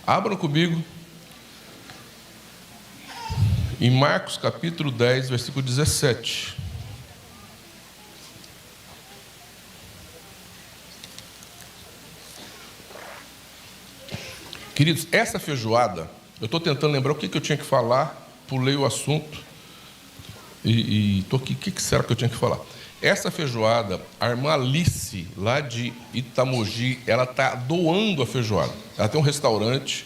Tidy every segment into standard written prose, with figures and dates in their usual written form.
Abram comigo em Marcos capítulo 10, versículo 17. Queridos, essa feijoada, eu estou tentando lembrar o que eu tinha que falar, pulei o assunto e estou aqui, o que será que eu tinha que falar? Essa feijoada, a irmã Alice, lá de Itamogi, ela está doando a feijoada. Ela tem um restaurante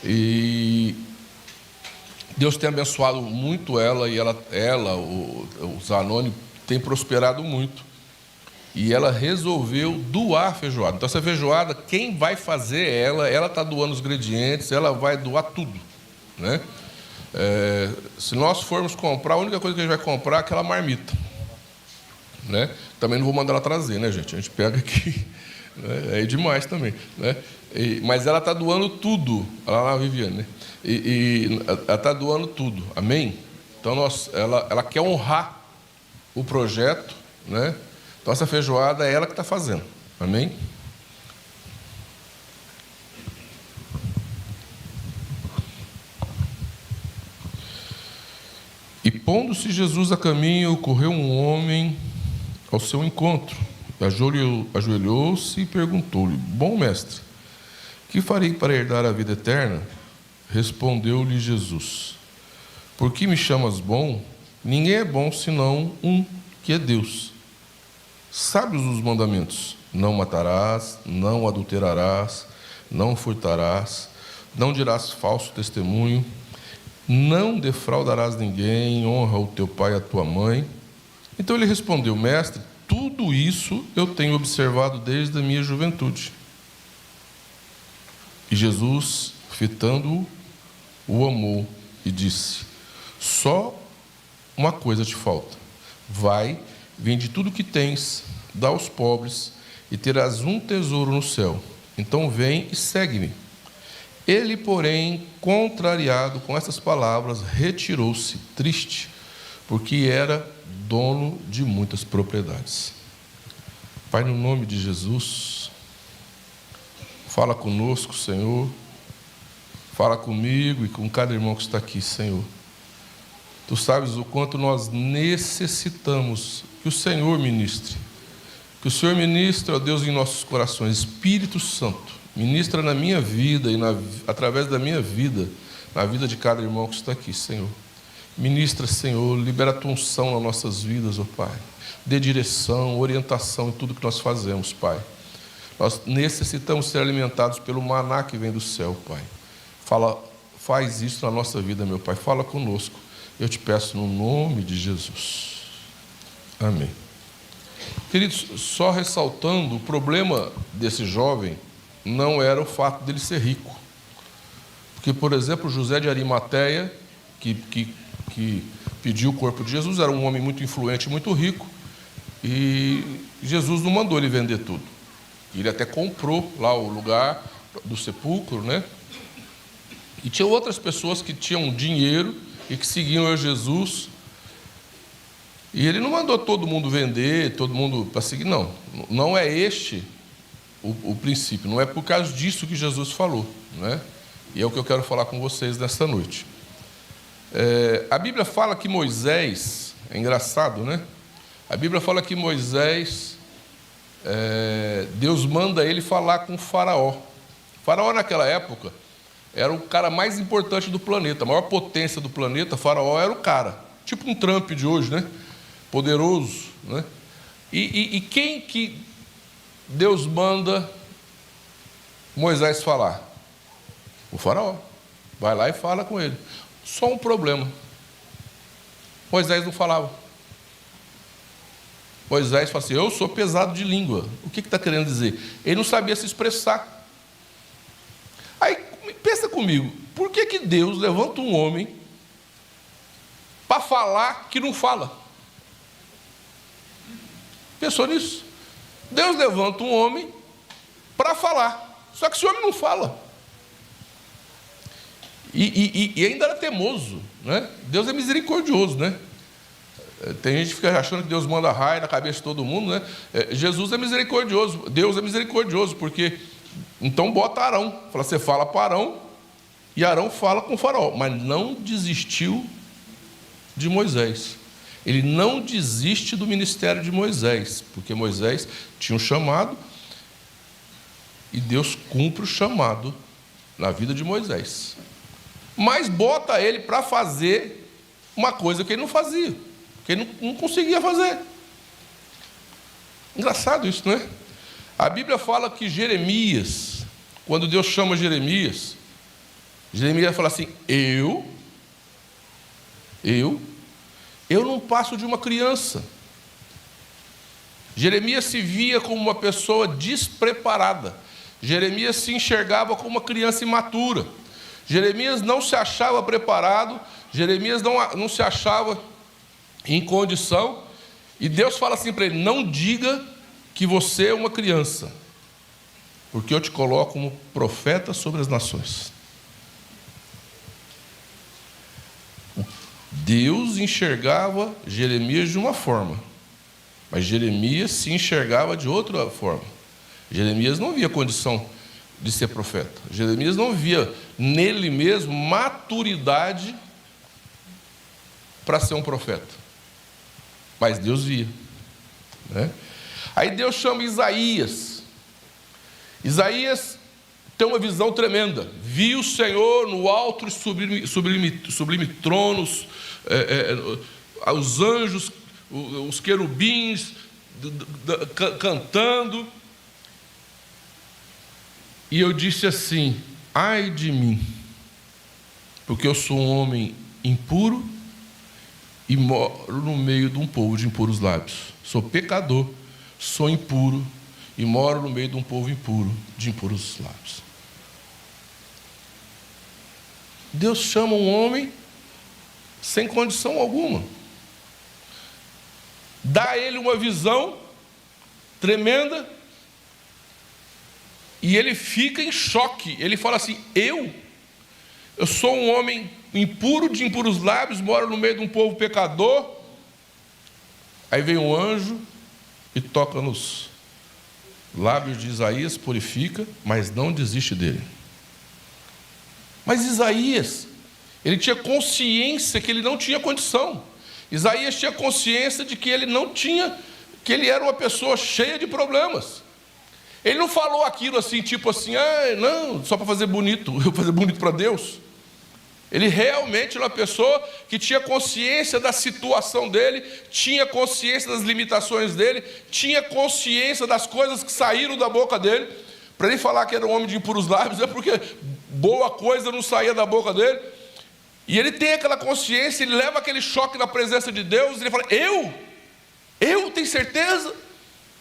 e Deus tem abençoado muito ela, e o Zanoni, tem prosperado muito. E ela resolveu doar a feijoada. Então, essa feijoada, quem vai fazer é ela está doando os ingredientes, ela vai doar tudo, né? Se nós formos comprar, a única coisa que a gente vai comprar é aquela marmita, né? Também não vou mandar ela trazer, né, gente? A gente pega aqui, né? É demais também, né? Mas ela está doando tudo, lá na Viviane, né? Ela está doando tudo, amém? Então, ela quer honrar o projeto, né? Então, essa feijoada é ela que está fazendo, amém? E pondo-se Jesus a caminho, correu um homem ao seu encontro, ajoelhou-se e perguntou-lhe: Bom mestre, que farei para herdar a vida eterna? Respondeu-lhe Jesus: Por que me chamas bom? Ninguém é bom senão um, que é Deus. Sabes os mandamentos: não matarás, não adulterarás, não furtarás, não dirás falso testemunho, não defraudarás ninguém, honra o teu pai e a tua mãe. Então ele respondeu: Mestre, tudo isso eu tenho observado desde a minha juventude. E Jesus, fitando-o, o amou e disse: Só uma coisa te falta. Vai, vende tudo o que tens, dá aos pobres, e terás um tesouro no céu. Então vem e segue-me. Ele, porém, contrariado com essas palavras, retirou-se, triste, porque era dono de muitas propriedades. Pai, no nome de Jesus, fala conosco, Senhor. Fala comigo e com cada irmão que está aqui, Senhor. Tu sabes o quanto nós necessitamos que o Senhor ministre. Que o Senhor ministre, ó Deus, em nossos corações. Espírito Santo, ministra na minha vida e através da minha vida, na vida de cada irmão que está aqui, Senhor. Ministra, Senhor, libera a tua unção nas nossas vidas, ó Pai. Dê direção, orientação em tudo que nós fazemos, Pai. Nós necessitamos ser alimentados pelo maná que vem do céu, Pai. Faz isso na nossa vida, meu Pai. Fala conosco. Eu te peço no nome de Jesus. Amém. Queridos, só ressaltando, o problema desse jovem não era o fato dele ser rico. Porque, por exemplo, José de Arimateia, que pediu o corpo de Jesus, era um homem muito influente, muito rico, e Jesus não mandou ele vender tudo. Ele até comprou lá o lugar do sepulcro, né? E tinha outras pessoas que tinham dinheiro e que seguiam a Jesus. E ele não mandou todo mundo vender, todo mundo para seguir, não. Não é este o princípio, não é por causa disso que Jesus falou, né? E é o que eu quero falar com vocês nesta noite. A Bíblia fala que Moisés, é engraçado, né? A Bíblia fala que Moisés, Deus manda ele falar com o faraó. O faraó naquela época era o cara mais importante do planeta, a maior potência do planeta. Faraó era o cara, tipo um Trump de hoje, né? Poderoso, né? E quem que Deus manda Moisés falar? O faraó. Vai lá e fala com ele. Só um problema: Moisés não falava. Moisés fala assim: eu sou pesado de língua. O que está querendo dizer? Ele não sabia se expressar. Aí, pensa comigo, por que Deus levanta um homem para falar que não fala? Pensou nisso? Deus levanta um homem para falar, só que esse homem não fala. E ainda era temoso, né? Deus é misericordioso, né? Tem gente que fica achando que Deus manda raio na cabeça de todo mundo, né? Jesus é misericordioso, Deus é misericordioso, porque Então bota Arão. Fala, você fala para Arão, e Arão fala com o faraó. Mas não desistiu de Moisés. Ele não desiste do ministério de Moisés, porque Moisés tinha um chamado, e Deus cumpre o chamado na vida de Moisés. Mas bota ele para fazer uma coisa que ele não fazia, que ele não conseguia fazer. Engraçado isso, não é? A Bíblia fala que Jeremias, quando Deus chama Jeremias fala assim, eu não passo de uma criança. Jeremias se via como uma pessoa despreparada. Jeremias se enxergava como uma criança imatura. Jeremias não se achava preparado, Jeremias não se achava em condição, e Deus fala assim para ele, não diga que você é uma criança, porque eu te coloco como profeta sobre as nações. Deus enxergava Jeremias de uma forma, mas Jeremias se enxergava de outra forma. Jeremias não via condição de ser profeta. Jeremias não via nele mesmo maturidade para ser um profeta. Mas Deus via, né? Aí Deus chama Isaías. Isaías tem uma visão tremenda. Viu o Senhor no alto e sublime tronos, os anjos, os querubins cantando. E eu disse assim, ai de mim, porque eu sou um homem impuro e moro no meio de um povo de impuros lábios. Sou pecador, sou impuro e moro no meio de um povo impuro, de impuros lábios. Deus chama um homem sem condição alguma. Dá a ele uma visão tremenda e ele fica em choque. Ele fala assim, eu sou um homem impuro, de impuros lábios, moro no meio de um povo pecador. Aí vem um anjo e toca nos lábios de Isaías, purifica, mas não desiste dele. Mas Isaías, ele tinha consciência que ele não tinha condição. Isaías tinha consciência de que ele não tinha, que ele era uma pessoa cheia de problemas. Ele não falou aquilo assim, tipo assim, não, só para fazer bonito, eu fazer bonito para Deus. Ele realmente era uma pessoa que tinha consciência da situação dele, tinha consciência das limitações dele, tinha consciência das coisas que saíram da boca dele. Para ele falar que era um homem de impuros lábios, é porque boa coisa não saía da boca dele. E ele tem aquela consciência, ele leva aquele choque na presença de Deus, e ele fala, eu tenho certeza?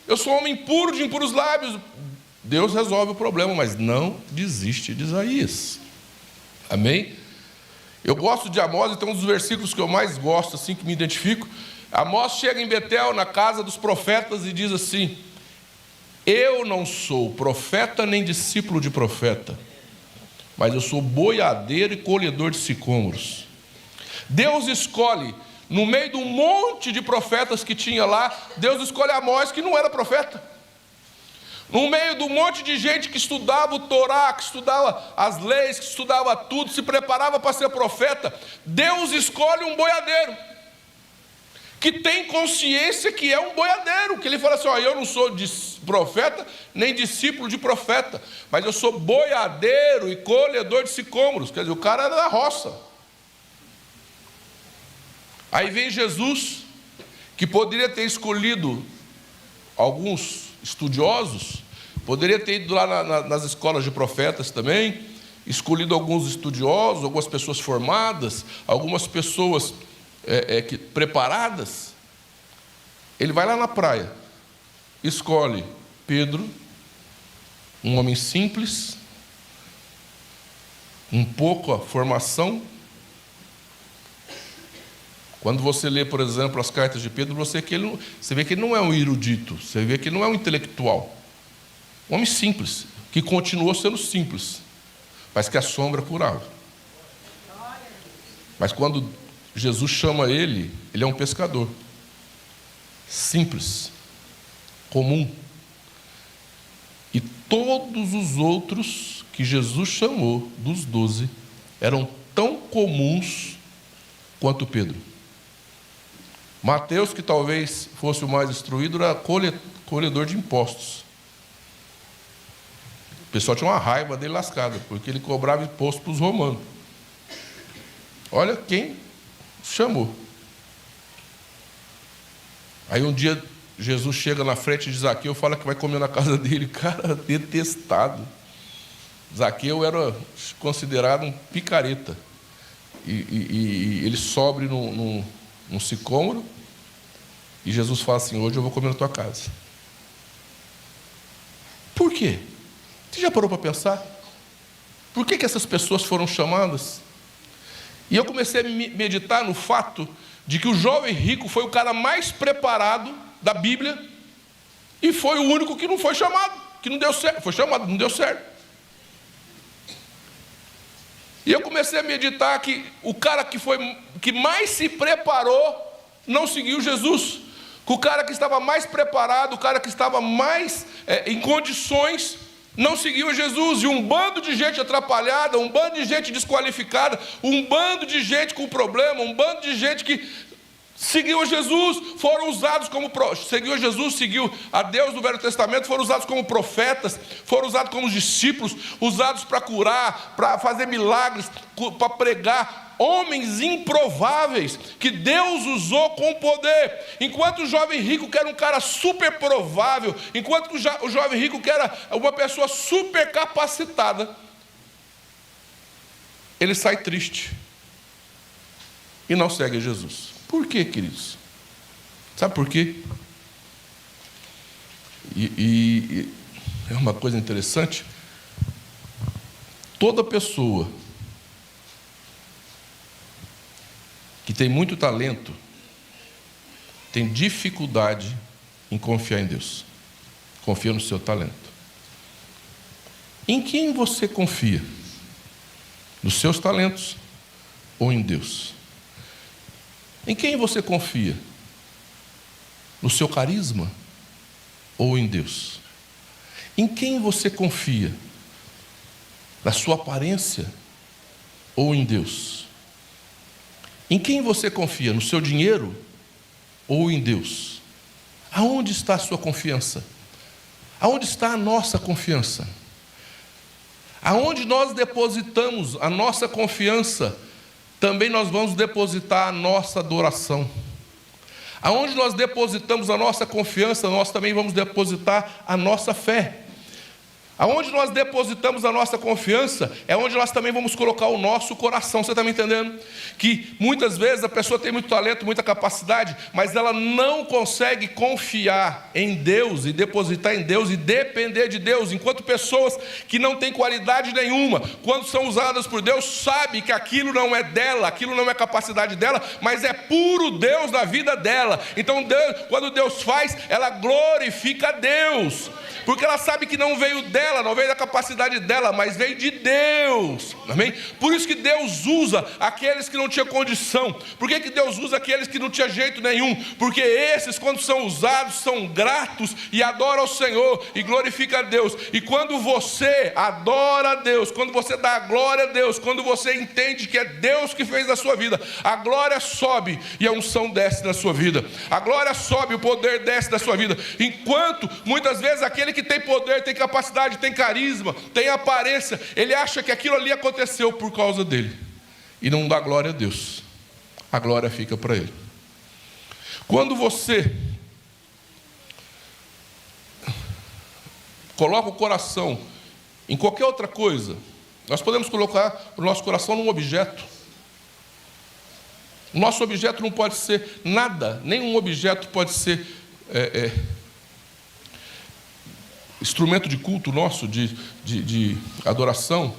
Eu sou um homem impuro, de impuros lábios. Deus resolve o problema, mas não desiste de Isaías. Amém? Eu gosto de Amós, então um dos versículos que eu mais gosto, assim, que me identifico. Amós chega em Betel, na casa dos profetas, e diz assim, eu não sou profeta nem discípulo de profeta, mas eu sou boiadeiro e colhedor de sicômoros. Deus escolhe, no meio de um monte de profetas que tinha lá, Deus escolhe Amós, que não era profeta. No meio de um monte de gente que estudava o Torá, que estudava as leis, que estudava tudo, se preparava para ser profeta, Deus escolhe um boiadeiro, que tem consciência que é um boiadeiro, que ele fala assim, eu não sou profeta, nem discípulo de profeta, mas eu sou boiadeiro e colhedor de sicômoros. Quer dizer, o cara era da roça. Aí vem Jesus, que poderia ter escolhido alguns estudiosos, poderia ter ido lá nas escolas de profetas também, escolhido alguns estudiosos, algumas pessoas formadas, algumas pessoas preparadas. Ele vai lá na praia, escolhe Pedro, um homem simples, um pouco a formação. Quando você lê, por exemplo, as cartas de Pedro, você vê que ele não é um erudito, você vê que ele não é um intelectual. Um homem simples, que continuou sendo simples, mas que a sombra curava. Mas quando Jesus chama ele é um pescador. Simples, comum. E todos os outros que Jesus chamou, dos 12, eram tão comuns quanto Pedro. Mateus, que talvez fosse o mais instruído, era colhedor de impostos. O pessoal tinha uma raiva dele lascada, porque ele cobrava imposto para os romanos. Olha quem chamou. Aí um dia Jesus chega na frente de Zaqueu, fala que vai comer na casa dele. Cara, detestado. Zaqueu era considerado um picareta. E ele sobe num sicômoro, e Jesus fala assim: hoje eu vou comer na tua casa. Por quê? Você já parou para pensar? Por que essas pessoas foram chamadas? E eu comecei a meditar no fato de que o jovem rico foi o cara mais preparado da Bíblia, e foi o único que não foi chamado, que não deu certo. Foi chamado, não deu certo. E eu comecei a meditar que o cara que mais se preparou não seguiu Jesus. Que o cara que estava mais preparado, o cara que estava mais em condições, não seguiu Jesus. E um bando de gente atrapalhada, um bando de gente desqualificada, um bando de gente com problema, um bando de gente que seguiu a Jesus, foram usados como seguiu a Jesus, seguiu a Deus no Velho Testamento, foram usados como profetas, foram usados como discípulos, usados para curar, para fazer milagres, para pregar, homens improváveis que Deus usou com poder. Enquanto o jovem rico, que era um cara super provável, enquanto o jovem rico, que era uma pessoa super capacitada, ele sai triste e não segue Jesus. Por quê, queridos? Sabe por quê? E é uma coisa interessante. Toda pessoa que tem muito talento tem dificuldade em confiar em Deus. Confia no seu talento. Em quem você confia? Nos seus talentos ou em Deus? Em quem você confia? No seu carisma ou em Deus? Em quem você confia? Na sua aparência ou em Deus? Em quem você confia? No seu dinheiro ou em Deus? Aonde está a sua confiança? Aonde está a nossa confiança? Aonde nós depositamos a nossa confiança, também nós vamos depositar a nossa adoração. Aonde nós depositamos a nossa confiança, nós também vamos depositar a nossa fé. Aonde nós depositamos a nossa confiança, é onde nós também vamos colocar o nosso coração. Você está me entendendo? Que muitas vezes a pessoa tem muito talento, muita capacidade, mas ela não consegue confiar em Deus e depositar em Deus e depender de Deus. Enquanto pessoas que não têm qualidade nenhuma, quando são usadas por Deus, sabem que aquilo não é dela, aquilo não é capacidade dela, mas é puro Deus na vida dela. Então quando Deus faz, ela glorifica a Deus, porque ela sabe que não veio dela, não veio da capacidade dela, mas veio de Deus. Amém? Por isso que Deus usa aqueles que não tinham condição. Por que Deus usa aqueles que não tinham jeito nenhum? Porque esses, quando são usados, são gratos e adoram ao Senhor e glorificam a Deus. E quando você adora a Deus, quando você dá a glória a Deus, quando você entende que é Deus que fez a sua vida, a glória sobe e a unção desce na sua vida. A glória sobe, o poder desce na sua vida. Enquanto muitas vezes aquele que tem poder, tem capacidade, tem carisma, tem aparência, ele acha que aquilo ali aconteceu por causa dele e não dá glória a Deus. A glória fica para ele. Quando você coloca o coração em qualquer outra coisa, nós podemos colocar o nosso coração num objeto. O nosso objeto não pode ser nada, nenhum objeto pode ser instrumento de culto nosso, de adoração.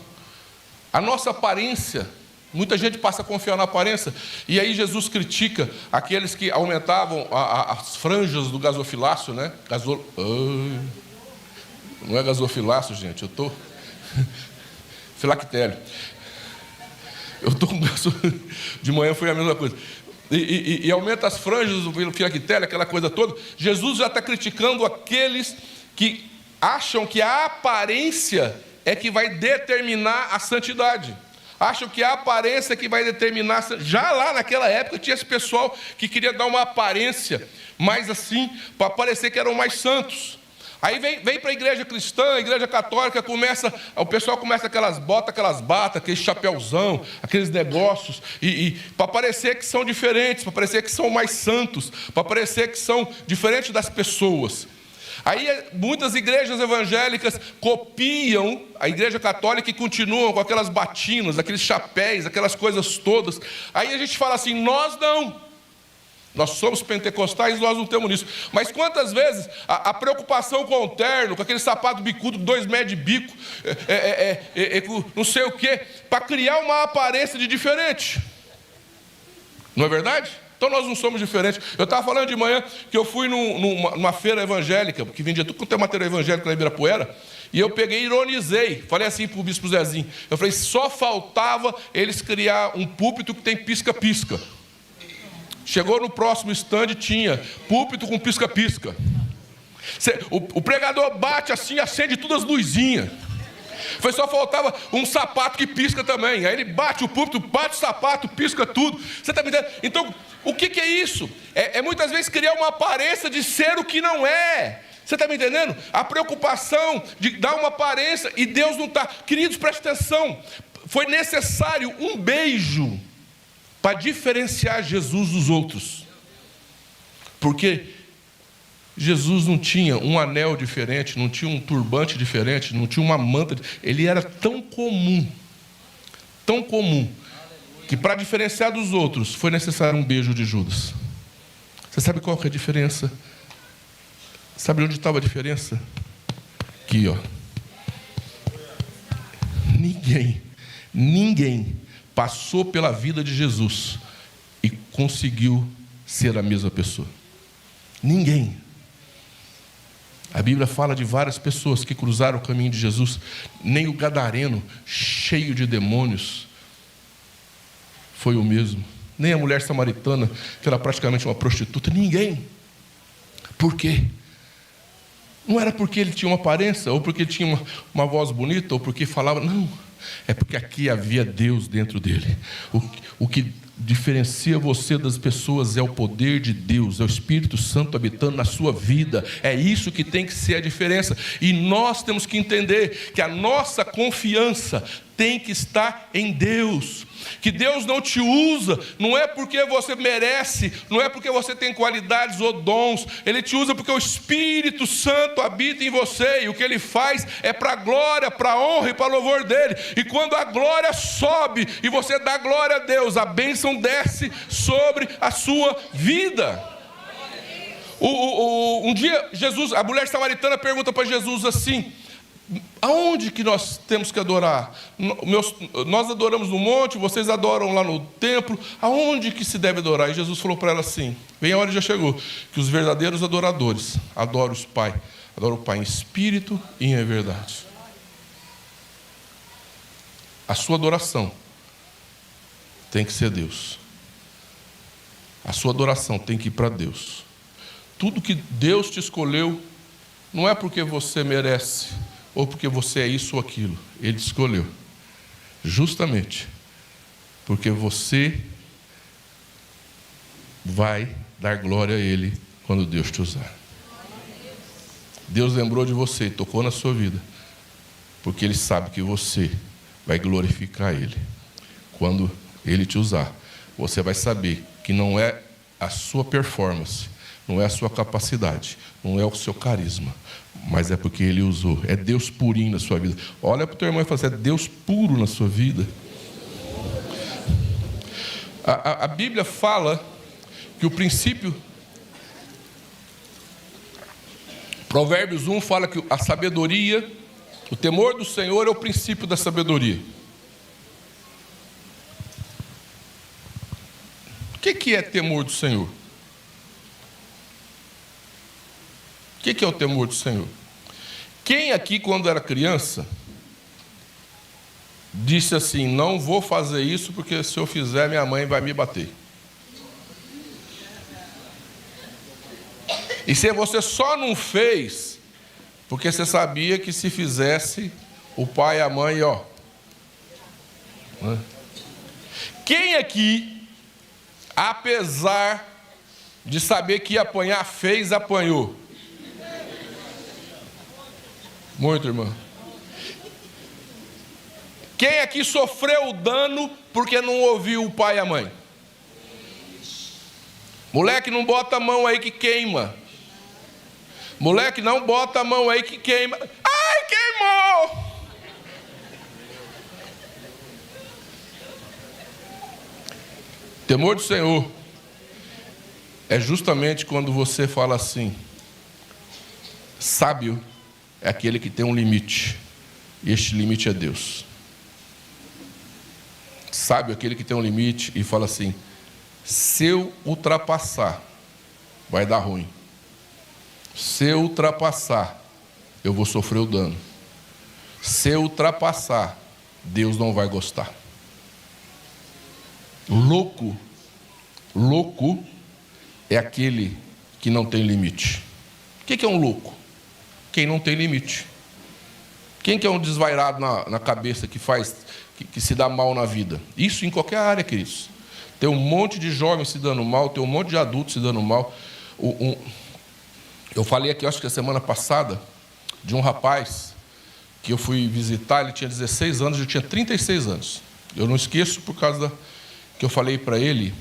A nossa aparência, muita gente passa a confiar na aparência, e aí Jesus critica aqueles que aumentavam as franjas do gasofilácio, né? Não é gasofilácio, gente, eu estou... filactério. Eu estou com de manhã foi a mesma coisa. E aumenta as franjas do filactério, aquela coisa toda. Jesus já está criticando aqueles que acham que a aparência é que vai determinar a santidade. Acham que a aparência é que vai determinar... Já lá naquela época tinha esse pessoal que queria dar uma aparência mais assim, para parecer que eram mais santos. Aí vem para a igreja cristã, a igreja católica, o pessoal começa aquelas botas, aquelas batas, aqueles chapéuzão, aqueles negócios, e para parecer que são diferentes, para parecer que são mais santos, para parecer que são diferentes das pessoas. Aí muitas igrejas evangélicas copiam a igreja católica e continuam com aquelas batinas, aqueles chapéus, aquelas coisas todas. Aí a gente fala assim, nós não. Nós somos pentecostais, nós não temos isso. Mas quantas vezes a preocupação com o terno, com aquele sapato bicudo, 2 metros de bico, não sei o quê, para criar uma aparência de diferente. Não é verdade? Então nós não somos diferentes. Eu estava falando de manhã que eu fui numa feira evangélica, que vendia tudo quanto é material evangélico lá em Ibirapuera, e eu peguei e ironizei. Falei assim para o bispo Zezinho. Eu falei, só faltava eles criar um púlpito que tem pisca-pisca. Chegou no próximo stand, tinha púlpito com pisca-pisca. O pregador bate assim, acende todas as luzinhas. Foi só faltava um sapato que pisca também. Aí ele bate o púlpito, bate o sapato, pisca tudo. Você está me entendendo? Então, o que é isso? É muitas vezes criar uma aparência de ser o que não é. Você está me entendendo? A preocupação de dar uma aparência e Deus não está. Queridos, preste atenção. Foi necessário um beijo para diferenciar Jesus dos outros. Porque Jesus não tinha um anel diferente, não tinha um turbante diferente, não tinha uma manta. Ele era tão comum, que para diferenciar dos outros foi necessário um beijo de Judas. Você sabe qual que é a diferença? Sabe onde estava a diferença? Aqui, ó. Ninguém passou pela vida de Jesus e conseguiu ser a mesma pessoa. Ninguém. A Bíblia fala de várias pessoas que cruzaram o caminho de Jesus. Nem o gadareno, cheio de demônios, foi o mesmo. Nem a mulher samaritana, que era praticamente uma prostituta. Ninguém. Por quê? Não era porque ele tinha uma aparência, ou porque ele tinha uma voz bonita, ou porque falava... Não. É porque aqui havia Deus dentro dele. O que diferencia você das pessoas é o poder de Deus, é o Espírito Santo habitando na sua vida. É isso que tem que ser a diferença. E nós temos que entender que a nossa confiança tem que estar em Deus. Que Deus não te usa, não é porque você merece, não é porque você tem qualidades ou dons. Ele te usa porque o Espírito Santo habita em você. E o que Ele faz é para a glória, para a honra e para o louvor dEle. E quando a glória sobe e você dá glória a Deus, a bênção desce sobre a sua vida. Um dia a mulher samaritana pergunta para Jesus assim: aonde que nós temos que adorar? Nós adoramos no monte, vocês adoram lá no templo. Aonde que se deve adorar? E Jesus falou para ela assim: bem, a hora já chegou, que os verdadeiros adoradores adoram o Pai em espírito e em verdade. A sua adoração tem que ser Deus. A sua adoração tem que ir para Deus. Tudo que Deus te escolheu não é porque você merece, ou porque você é isso ou aquilo. Ele te escolheu justamente porque você vai dar glória a Ele quando Deus te usar. Deus lembrou de você e tocou na sua vida, porque Ele sabe que você vai glorificar Ele. Quando Ele te usar, você vai saber que não é a sua performance, não é a sua capacidade, não é o seu carisma, mas é porque Ele usou. É Deus purinho na sua vida. Olha para o teu irmão e fala assim: é Deus puro na sua vida. A Bíblia fala que o princípio... Provérbios 1 fala que a sabedoria, o temor do Senhor é o princípio da sabedoria. O que é temor do Senhor? O que é o temor do Senhor? Quem aqui, quando era criança, disse assim: não vou fazer isso porque se eu fizer minha mãe vai me bater? E se você só não fez Porque você sabia que se fizesse, o pai e a mãe, ó. Quem aqui, apesar de saber que ia apanhar, fez, apanhou? Muito, irmão. Quem aqui sofreu o dano porque não ouviu o pai e a mãe? Moleque, não bota a mão aí que queima. Moleque, não bota a mão aí que queima. Ai, queimou! Temor do Senhor é justamente quando você fala assim: sábio é aquele que tem um limite, e este limite é Deus. Sábio é aquele que tem um limite e fala assim: se eu ultrapassar, vai dar ruim. Se eu ultrapassar, eu vou sofrer o dano. Se eu ultrapassar, Deus não vai gostar. Louco é aquele que não tem limite. O que é um louco? Quem não tem limite. Quem que é um desvairado na cabeça que se dá mal na vida? Isso em qualquer área, queridos. Tem um monte de jovens se dando mal, tem um monte de adultos se dando mal. Eu falei aqui, acho que a semana passada, de um rapaz que eu fui visitar. Ele tinha 16 anos, eu tinha 36 anos. Eu não esqueço por causa que eu falei para ele.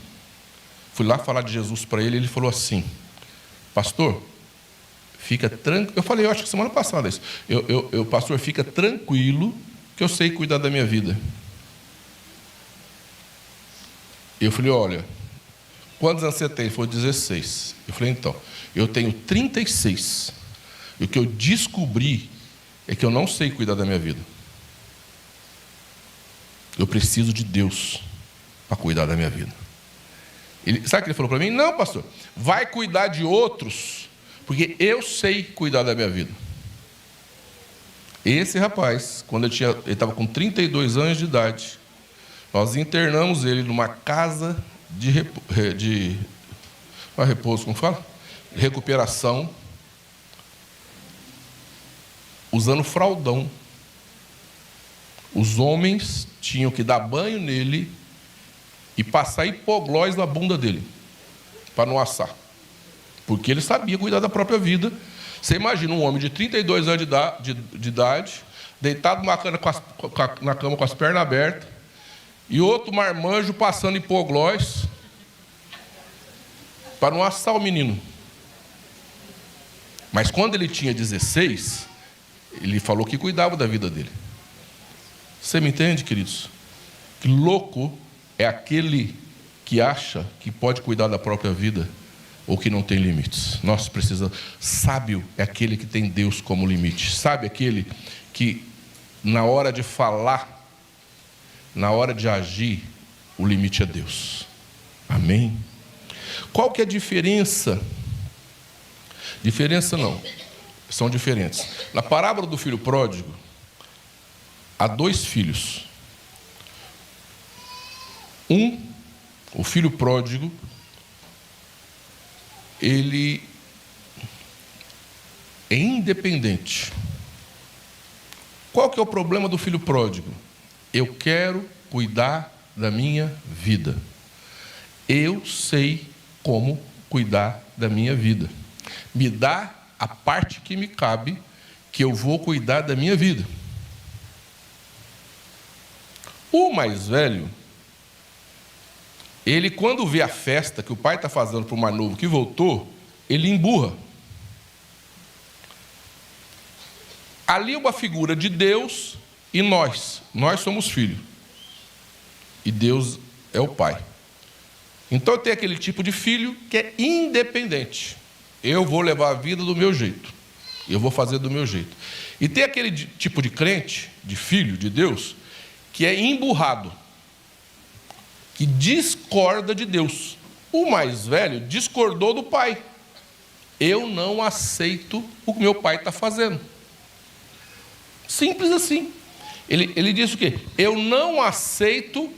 Fui lá falar de Jesus para ele, ele falou assim: pastor, fica tranquilo. Eu falei, eu acho que semana passada isso. Pastor, fica tranquilo que eu sei cuidar da minha vida. Eu falei, olha, quantos anos você tem? Ele falou, 16. Eu falei, então, eu tenho 36. E o que eu descobri é que eu não sei cuidar da minha vida. Eu preciso de Deus para cuidar da minha vida. Sabe o que ele falou para mim? Não, pastor, vai cuidar de outros, porque eu sei cuidar da minha vida. Esse rapaz, quando ele estava com 32 anos de idade, nós internamos ele numa casa de repouso, como fala? Recuperação, usando fraldão. Os homens tinham que dar banho nele e passar hipoglós na bunda dele, para não assar. Porque ele sabia cuidar da própria vida. Você imagina um homem de 32 anos de idade, deitado na cama com as pernas abertas, e outro marmanjo passando hipoglós para não assar o menino. Mas quando ele tinha 16, ele falou que cuidava da vida dele. Você me entende, queridos? Que louco é aquele que acha que pode cuidar da própria vida ou que não tem limites. Nós precisamos. Sábio é aquele que tem Deus como limite. Sábio é aquele que, na hora de falar, na hora de agir, o limite é Deus. Amém? Qual que é a diferença? Diferença não. São diferentes. Na parábola do filho pródigo, há dois filhos. O filho pródigo, ele é independente. Qual que é o problema do filho pródigo? Eu quero cuidar da minha vida. Eu sei como cuidar da minha vida. Me dá a parte que me cabe, que eu vou cuidar da minha vida. O mais velho, ele, quando vê a festa que o pai está fazendo para o mais novo que voltou, ele emburra. Ali é uma figura de Deus e nós. Nós somos filhos. E Deus é o pai. Então tem aquele tipo de filho que é independente. Eu vou levar a vida do meu jeito. Eu vou fazer do meu jeito. E tem aquele tipo de crente, de filho de Deus, que é emburrado, que discorda de Deus. O mais velho discordou do pai. Eu não aceito o que meu pai está fazendo. Simples assim. Ele diz o quê? Eu não aceito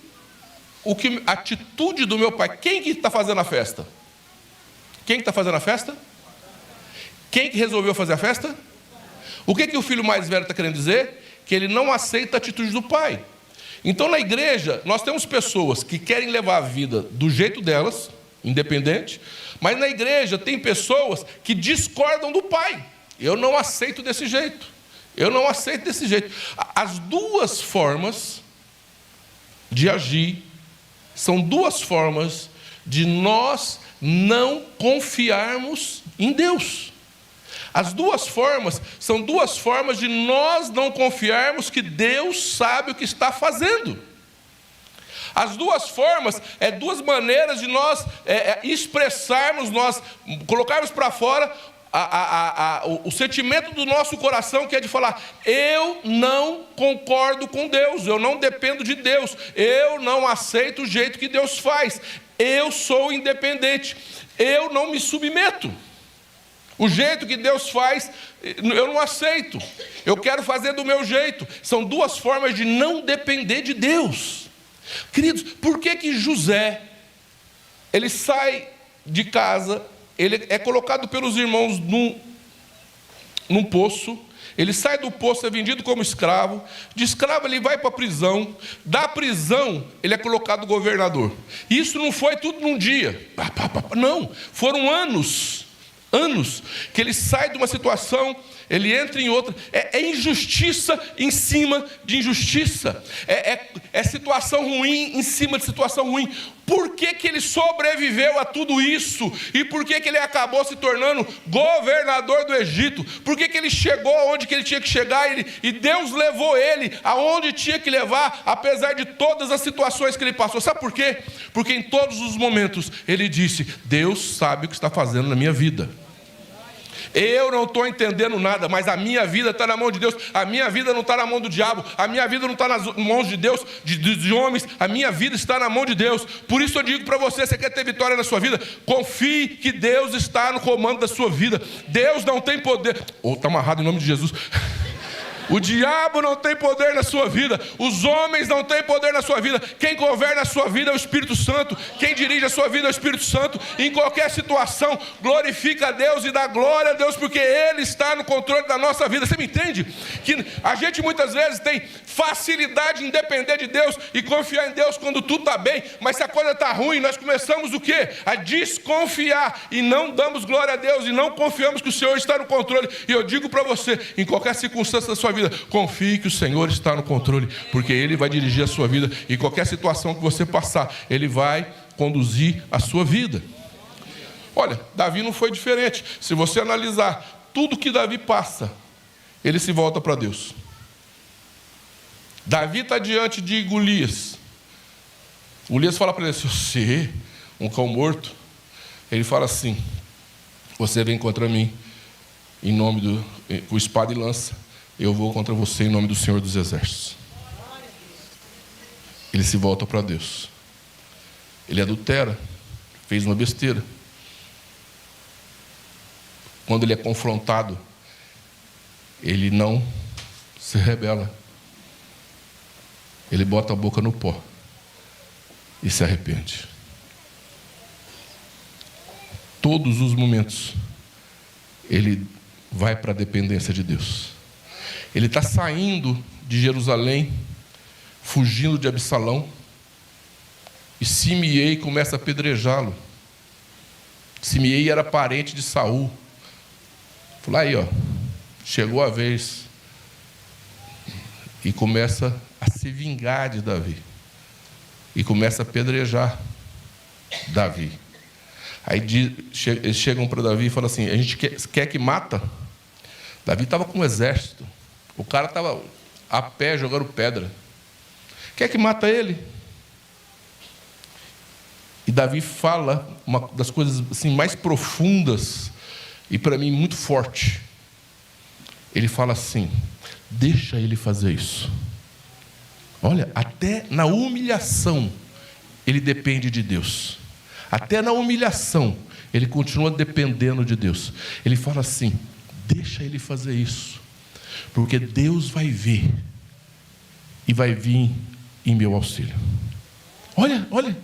a atitude do meu pai. Quem que está fazendo a festa? Quem que está fazendo a festa? Quem que resolveu fazer a festa? O que o filho mais velho está querendo dizer? Que ele não aceita a atitude do pai. Então, na igreja, nós temos pessoas que querem levar a vida do jeito delas, independente, mas na igreja tem pessoas que discordam do pai. Eu não aceito desse jeito. Eu não aceito desse jeito. As duas formas de agir são duas formas de nós não confiarmos em Deus. As duas formas são duas formas de nós não confiarmos que Deus sabe o que está fazendo. As duas formas é duas maneiras de nós expressarmos, nós colocarmos para fora o sentimento do nosso coração, que é de falar: eu não concordo com Deus, eu não dependo de Deus, eu não aceito o jeito que Deus faz, eu sou independente, eu não me submeto. O jeito que Deus faz, eu não aceito. Eu quero fazer do meu jeito. São duas formas de não depender de Deus. Queridos, por que José, ele sai de casa, ele é colocado pelos irmãos num poço, ele sai do poço, é vendido como escravo, de escravo ele vai para a prisão, da prisão ele é colocado governador. Isso não foi tudo num dia, não, foram anos que ele sai de uma situação, ele entra em outra. É injustiça em cima de injustiça, é situação ruim em cima de situação ruim. Por que ele sobreviveu a tudo isso? E por que ele acabou se tornando governador do Egito? Por que ele chegou aonde que ele tinha que chegar? E Deus levou ele aonde tinha que levar, apesar de todas as situações que ele passou. Sabe por quê? Porque em todos os momentos ele disse: Deus sabe o que está fazendo na minha vida. Eu não estou entendendo nada, mas a minha vida está na mão de Deus. A minha vida não está na mão do diabo. A minha vida não está nas mãos de Deus, de homens. A minha vida está na mão de Deus. Por isso eu digo para você: você quer ter vitória na sua vida? Confie que Deus está no comando da sua vida. Deus não tem poder. Está amarrado em nome de Jesus. O diabo não tem poder na sua vida. Os homens não têm poder na sua vida. Quem governa a sua vida é o Espírito Santo. Quem dirige a sua vida é o Espírito Santo. Em qualquer situação, glorifica a Deus e dá glória a Deus, porque Ele está no controle da nossa vida. Você me entende? Que a gente muitas vezes tem facilidade em depender de Deus e confiar em Deus quando tudo está bem, mas se a coisa está ruim, nós começamos o quê? A desconfiar, e não damos glória a Deus, e não confiamos que o Senhor está no controle. E eu digo para você, em qualquer circunstância da sua vida, confie que o Senhor está no controle, porque Ele vai dirigir a sua vida. E qualquer situação que você passar, Ele vai conduzir a sua vida. Olha, Davi não foi diferente. Se você analisar tudo que Davi passa, ele se volta para Deus. Davi está diante de Golias. Golias fala para ele: se você, um cão morto, ele fala assim: você vem contra mim em nome com espada e lança, eu vou contra você em nome do Senhor dos Exércitos. Ele se volta para Deus. Ele adultera, fez uma besteira. Quando ele é confrontado, ele não se rebela. Ele bota a boca no pó e se arrepende. Todos os momentos ele vai para a dependência de Deus. Ele está saindo de Jerusalém, fugindo de Absalão, e Simei começa a apedrejá-lo. Simei era parente de Saul. Falou: aí, chegou a vez. E começa a se vingar de Davi. E começa a apedrejar Davi. Aí eles chegam para Davi e falam assim: a gente quer que mata? Davi estava com um exército. O cara estava a pé jogando pedra. Quer que mata ele? E Davi fala uma das coisas assim, mais profundas e para mim muito forte. Ele fala assim: deixa ele fazer isso. Olha, até na humilhação ele depende de Deus. Até na humilhação ele continua dependendo de Deus. Ele fala assim: deixa ele fazer isso, porque Deus vai ver e vai vir em meu auxílio. Olha,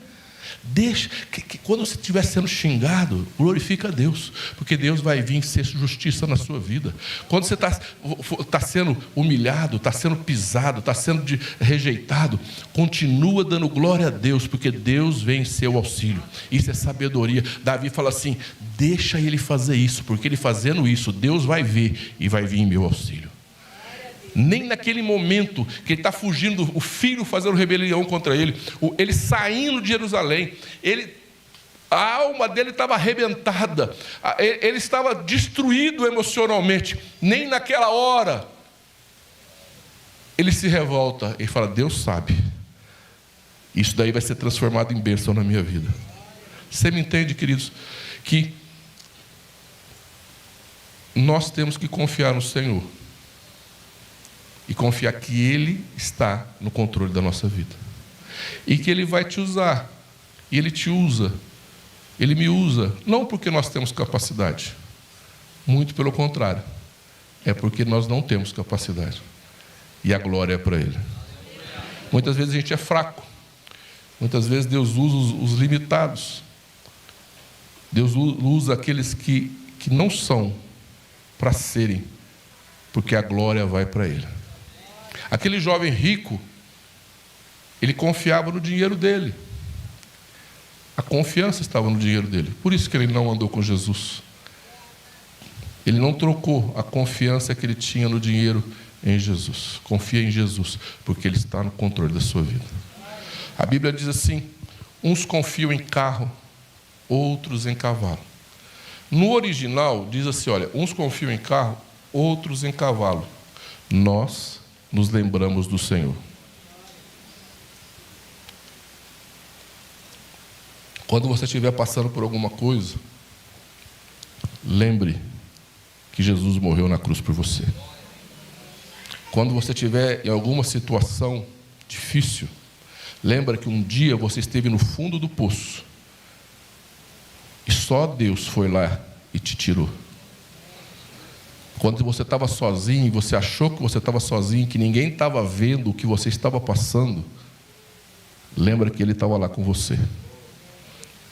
Deixa, que quando você estiver sendo xingado, glorifica a Deus, porque Deus vai vir ser justiça na sua vida. Quando você está sendo humilhado, está sendo pisado, está sendo rejeitado, continua dando glória a Deus, porque Deus vem em seu auxílio. Isso é sabedoria. Davi fala assim: deixa ele fazer isso, porque ele fazendo isso, Deus vai ver e vai vir em meu auxílio. Nem naquele momento que ele está fugindo, o filho fazendo rebelião contra ele, ele saindo de Jerusalém, a alma dele estava arrebentada, ele estava destruído emocionalmente. Nem naquela hora ele se revolta e fala: Deus sabe, isso daí vai ser transformado em bênção na minha vida. Você me entende, queridos? Que nós temos que confiar no Senhor e confiar que Ele está no controle da nossa vida, e que Ele vai te usar, e Ele te usa, Ele me usa, não porque nós temos capacidade, muito pelo contrário, é porque nós não temos capacidade, e a glória é para Ele. Muitas vezes a gente é fraco, muitas vezes Deus usa os limitados, Deus usa aqueles que não são para serem, porque a glória vai para Ele. Aquele jovem rico, ele confiava no dinheiro dele. A confiança estava no dinheiro dele. Por isso que ele não andou com Jesus. Ele não trocou a confiança que ele tinha no dinheiro em Jesus. Confia em Jesus, porque Ele está no controle da sua vida. A Bíblia diz assim: uns confiam em carro, outros em cavalo. No original diz assim, olha, uns confiam em carro, outros em cavalo. Nós nos lembramos do Senhor. Quando você estiver passando por alguma coisa, lembre que Jesus morreu na cruz por você. Quando você estiver em alguma situação difícil, lembra que um dia você esteve no fundo do poço e só Deus foi lá e te tirou. Quando você estava sozinho, você achou que você estava sozinho, que ninguém estava vendo o que você estava passando, lembra que Ele estava lá com você.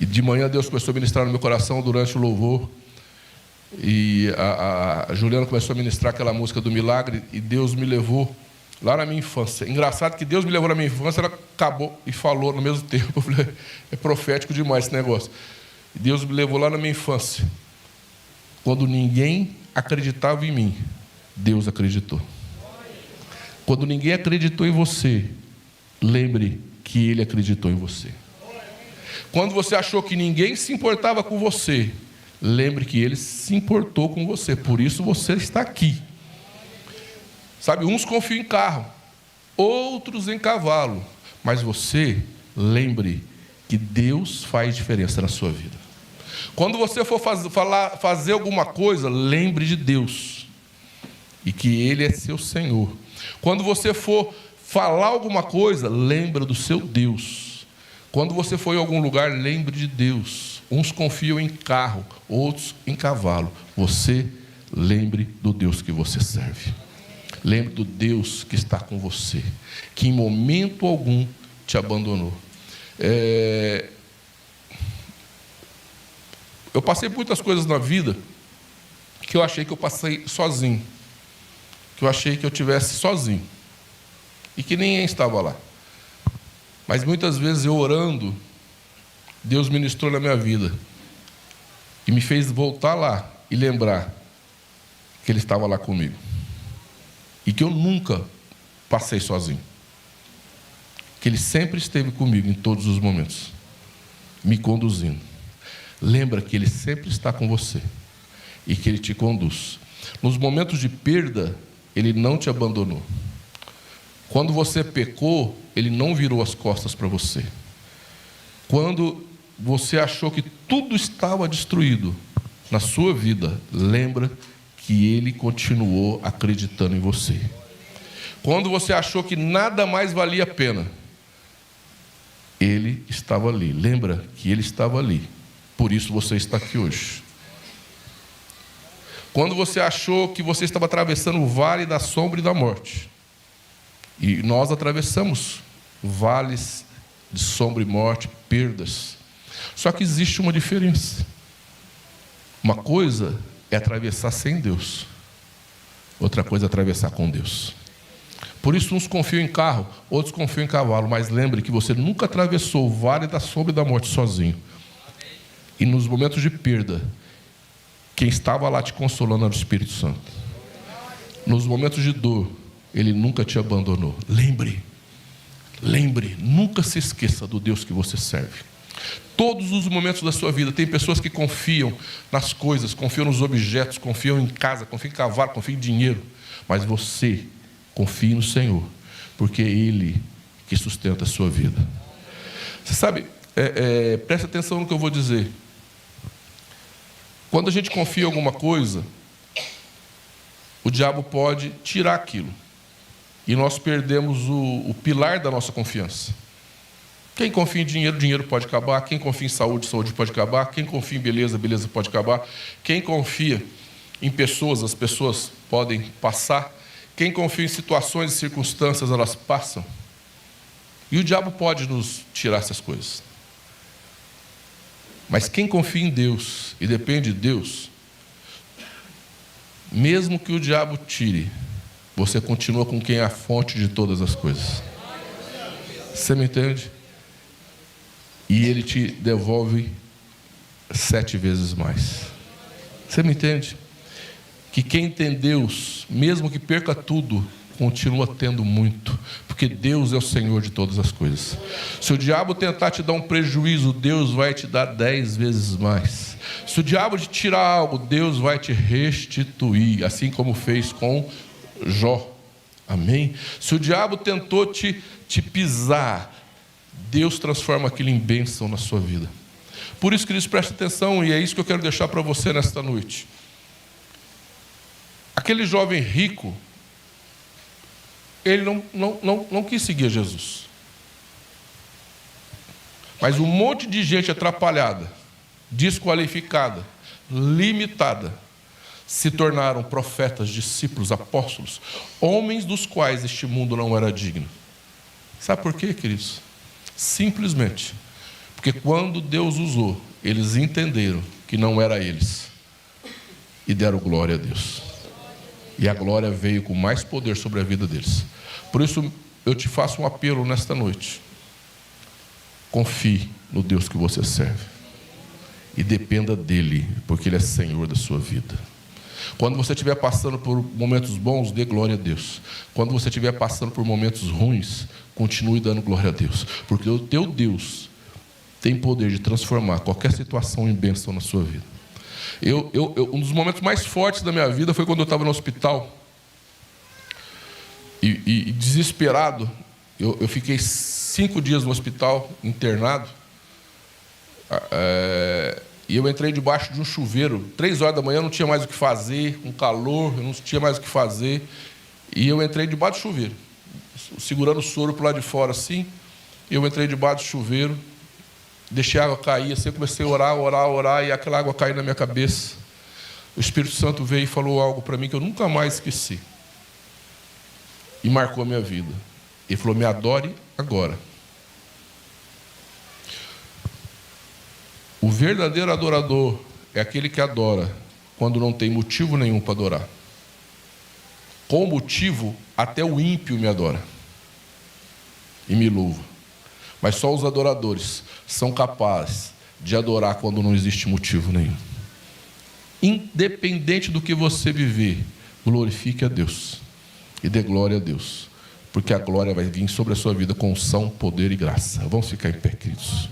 E de manhã Deus começou a ministrar no meu coração durante o louvor, e a Juliana começou a ministrar aquela música do milagre, e Deus me levou lá na minha infância. Engraçado que Deus me levou na minha infância, ela acabou e falou no mesmo tempo. Eu falei: é profético demais esse negócio. E Deus me levou lá na minha infância, quando ninguém acreditava em mim, Deus acreditou. Quando ninguém acreditou em você, lembre que Ele acreditou em você. Quando você achou que ninguém se importava com você, lembre que Ele se importou com você, por isso você está aqui. Sabe, uns confiam em carro, outros em cavalo, mas você lembre que Deus faz diferença na sua vida. Quando você for fazer alguma coisa, lembre de Deus e que Ele é seu Senhor. Quando você for falar alguma coisa, lembre do seu Deus. Quando você for em algum lugar, lembre de Deus. Uns confiam em carro, outros em cavalo. Você lembre do Deus que você serve. Lembre do Deus que está com você, que em momento algum te abandonou. Eu passei por muitas coisas na vida que eu achei que eu passei sozinho, que eu achei que eu estivesse sozinho e que ninguém estava lá. Mas muitas vezes eu orando, Deus ministrou na minha vida e me fez voltar lá e lembrar que Ele estava lá comigo e que eu nunca passei sozinho, que Ele sempre esteve comigo em todos os momentos, me conduzindo. Lembra que Ele sempre está com você e que Ele te conduz. Nos momentos de perda, Ele não te abandonou. Quando você pecou, Ele não virou as costas para você. Quando você achou que tudo estava destruído na sua vida, lembra que Ele continuou acreditando em você. Quando você achou que nada mais valia a pena, Ele estava ali. Lembra que Ele estava ali. Por isso você está aqui hoje. Quando você achou que você estava atravessando o vale da sombra e da morte, e nós atravessamos vales de sombra e morte, perdas. Só que existe uma diferença. Uma coisa é atravessar sem Deus, outra coisa é atravessar com Deus. Por isso uns confiam em carro, outros confiam em cavalo, mas lembre que você nunca atravessou o vale da sombra e da morte sozinho. E nos momentos de perda, quem estava lá te consolando era o Espírito Santo. Nos momentos de dor, Ele nunca te abandonou. Lembre, nunca se esqueça do Deus que você serve. Todos os momentos da sua vida, tem pessoas que confiam nas coisas, confiam nos objetos, confiam em casa, confiam em cavalo, confiam em dinheiro. Mas você confie no Senhor, porque é Ele que sustenta a sua vida. Você sabe, preste atenção no que eu vou dizer. Quando a gente confia em alguma coisa, o diabo pode tirar aquilo. E nós perdemos o pilar da nossa confiança. Quem confia em dinheiro, dinheiro pode acabar. Quem confia em saúde, saúde pode acabar. Quem confia em beleza, beleza pode acabar. Quem confia em pessoas, as pessoas podem passar. Quem confia em situações e circunstâncias, elas passam. E o diabo pode nos tirar essas coisas. Mas quem confia em Deus e depende de Deus, mesmo que o diabo tire, você continua com quem é a fonte de todas as coisas. Você me entende? E Ele te devolve 7 vezes mais. Você me entende? Que quem tem Deus, mesmo que perca tudo, continua tendo muito, porque Deus é o Senhor de todas as coisas. Se o diabo tentar te dar um prejuízo, Deus vai te dar 10 vezes mais. Se o diabo te tirar algo, Deus vai te restituir, assim como fez com Jó. Amém? Se o diabo tentou te pisar, Deus transforma aquilo em bênção na sua vida. Por isso, queridos, preste atenção, e é isso que eu quero deixar para você nesta noite. Aquele jovem rico, ele não quis seguir Jesus. Mas um monte de gente atrapalhada, desqualificada, limitada, se tornaram profetas, discípulos, apóstolos, homens dos quais este mundo não era digno. Sabe por quê, queridos? Simplesmente porque quando Deus usou, eles entenderam que não era eles e deram glória a Deus. E a glória veio com mais poder sobre a vida deles. Por isso eu te faço um apelo nesta noite. Confie no Deus que você serve e dependa dele, porque Ele é Senhor da sua vida. Quando você estiver passando por momentos bons, dê glória a Deus. Quando você estiver passando por momentos ruins, continue dando glória a Deus, porque o teu Deus tem poder de transformar qualquer situação em bênção na sua vida. Um dos momentos mais fortes da minha vida foi quando eu estava no hospital e desesperado. Eu fiquei 5 dias no hospital, internado. E eu entrei debaixo de um chuveiro, 3 horas da manhã, eu não tinha mais o que fazer, com calor, eu não tinha mais o que fazer. E eu entrei debaixo do chuveiro, segurando o soro para o lado de fora assim. Eu entrei debaixo do chuveiro, deixei a água cair, assim, eu comecei a orar, e aquela água caiu na minha cabeça. O Espírito Santo veio e falou algo para mim que eu nunca mais esqueci. E marcou a minha vida. Ele falou: me adore agora. O verdadeiro adorador é aquele que adora quando não tem motivo nenhum para adorar. Com motivo, até o ímpio me adora e me louva. Mas só os adoradores são capazes de adorar quando não existe motivo nenhum. Independente do que você viver, glorifique a Deus e dê glória a Deus, porque a glória vai vir sobre a sua vida com unção, poder e graça. Vamos ficar em pé, queridos.